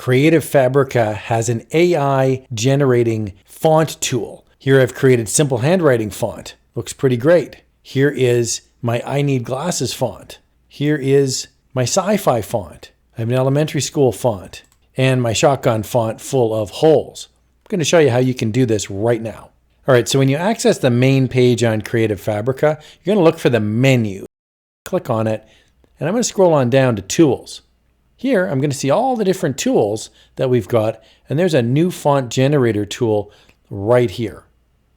Creative Fabrica has an AI generating font tool. Here I've created simple handwriting font. Looks pretty great. Here is my I Need Glasses font. Here is my sci-fi font. I have an elementary school font and my shotgun font full of holes. I'm going to show you how you can do this right now. All right, so when you access the main page on Creative Fabrica, you're going to look for the menu. Click on it, and I'm going to scroll on down to Tools. Here, I'm going to see all the different tools that we've got, and there's a new font generator tool right here.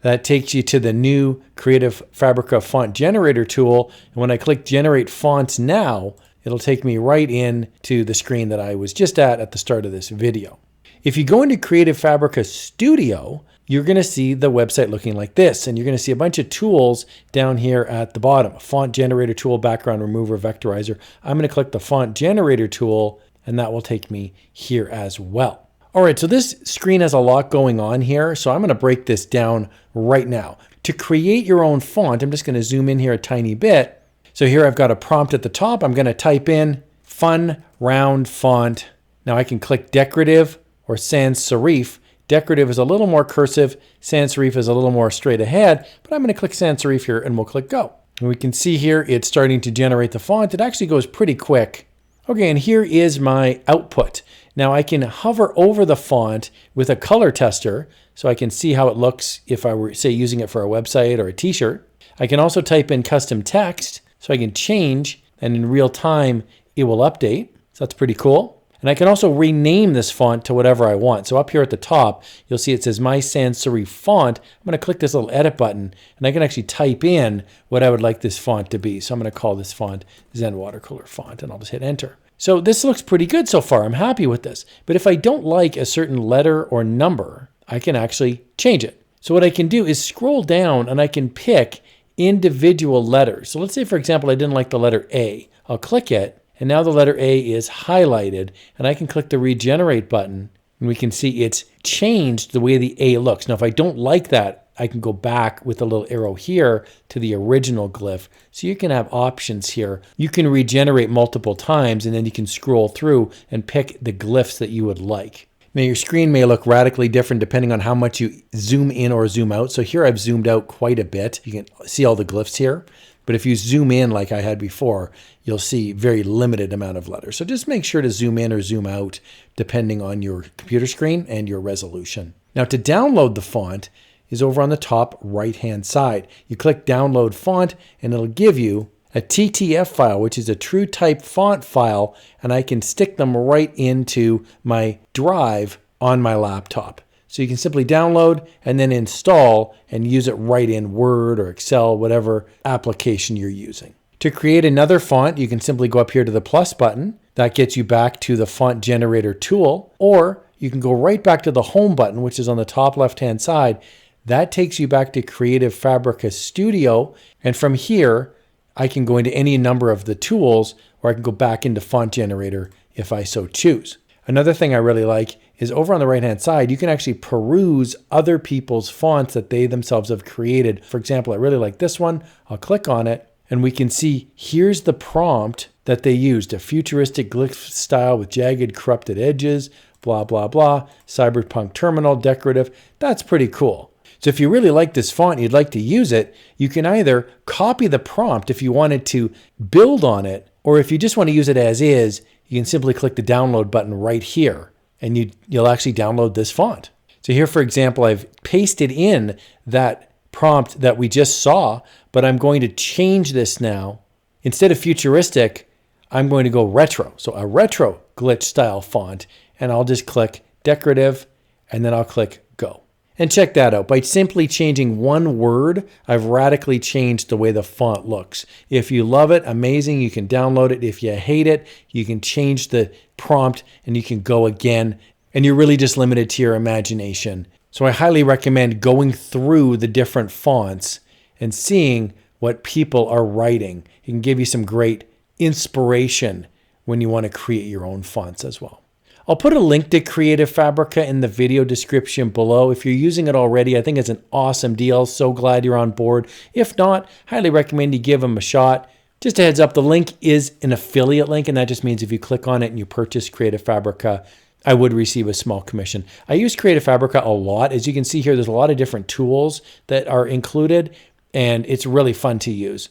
That takes you to the new Creative Fabrica font generator tool, and when I click Generate Fonts Now, it'll take me right in to the screen that I was just at the start of this video. If you go into Creative Fabrica Studio, you're going to see the website looking like this, and you're going to see a bunch of tools down here at the bottom. A font generator tool, background remover, vectorizer. I'm going to click the font generator tool, and that will take me here as well. All right, so this screen has a lot going on here, so I'm going to break this down right now. To create your own font, I'm just going to zoom in here a tiny bit. So here I've got a prompt at the top. I'm going to type in fun round font. Now I can click decorative or sans serif. Decorative is a little more cursive, sans serif is a little more straight ahead, but I'm going to click sans serif here and we'll click go. And we can see here it's starting to generate the font. It actually goes pretty quick. Okay, and here is my output. Now I can hover over the font with a color tester so I can see how it looks if I were, say, using it for a website or a t-shirt. I can also type in custom text so I can change, and in real time it will update. So that's pretty cool. And I can also rename this font to whatever I want. So up here at the top, you'll see it says My Sans Serif Font. I'm going to click this little edit button, and I can actually type in what I would like this font to be. So I'm going to call this font Zen Watercooler Font, and I'll just hit enter. So this looks pretty good so far. I'm happy with this. But if I don't like a certain letter or number, I can actually change it. So what I can do is scroll down, and I can pick individual letters. So let's say, for example, I didn't like the letter A. I'll click it. And now the letter A is highlighted, and I can click the regenerate button, and we can see it's changed the way the A looks. Now, if I don't like that, I can go back with the little arrow here to the original glyph. So you can have options here. You can regenerate multiple times, and then you can scroll through and pick the glyphs that you would like. Now, your screen may look radically different depending on how much you zoom in or zoom out. So here I've zoomed out quite a bit. You can see all the glyphs here. But if you zoom in like I had before, you'll see very limited amount of letters. So just make sure to zoom in or zoom out depending on your computer screen and your resolution. Now to download the font is over on the top right-hand side. You click download font and it'll give you a TTF file, which is a true type font file, and I can stick them right into my drive on my laptop. So you can simply download and then install and use it right in Word or Excel, whatever application you're using. To create another font, you can simply go up here to the plus button. That gets you back to the font generator tool, or you can go right back to the home button, which is on the top left-hand side. That takes you back to Creative Fabrica Studio. And from here, I can go into any number of the tools, or I can go back into font generator if I so choose. Another thing I really like is over on the right-hand side, you can actually peruse other people's fonts that they themselves have created. For example, I really like this one. I'll click on it, and we can see here's the prompt that they used. A futuristic glyph style with jagged, corrupted edges, blah, blah, blah. Cyberpunk terminal, decorative. That's pretty cool. So if you really like this font, you'd like to use it, you can either copy the prompt if you wanted to build on it, or if you just want to use it as is, you can simply click the download button right here, and you'll actually download this font. So here, for example, I've pasted in that prompt that we just saw, but I'm going to change this now. Instead of futuristic, I'm going to go retro. So a retro glitch style font, and I'll just click decorative, and then I'll click go. And check that out. By simply changing one word, I've radically changed the way the font looks. If you love it, amazing, you can download it. If you hate it, you can change the prompt and you can go again. And you're really just limited to your imagination. So I highly recommend going through the different fonts and seeing what people are writing. It can give you some great inspiration when you want to create your own fonts as well. I'll put a link to Creative Fabrica in the video description below. If you're using it already, I think it's an awesome deal. So glad you're on board. If not, highly recommend you give them a shot. Just a heads up, the link is an affiliate link, and that just means if you click on it and you purchase Creative Fabrica, I would receive a small commission. I use Creative Fabrica a lot. As you can see here, there's a lot of different tools that are included, and it's really fun to use.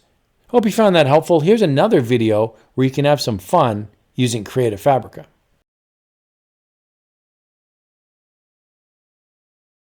Hope you found that helpful. Here's another video where you can have some fun using Creative Fabrica.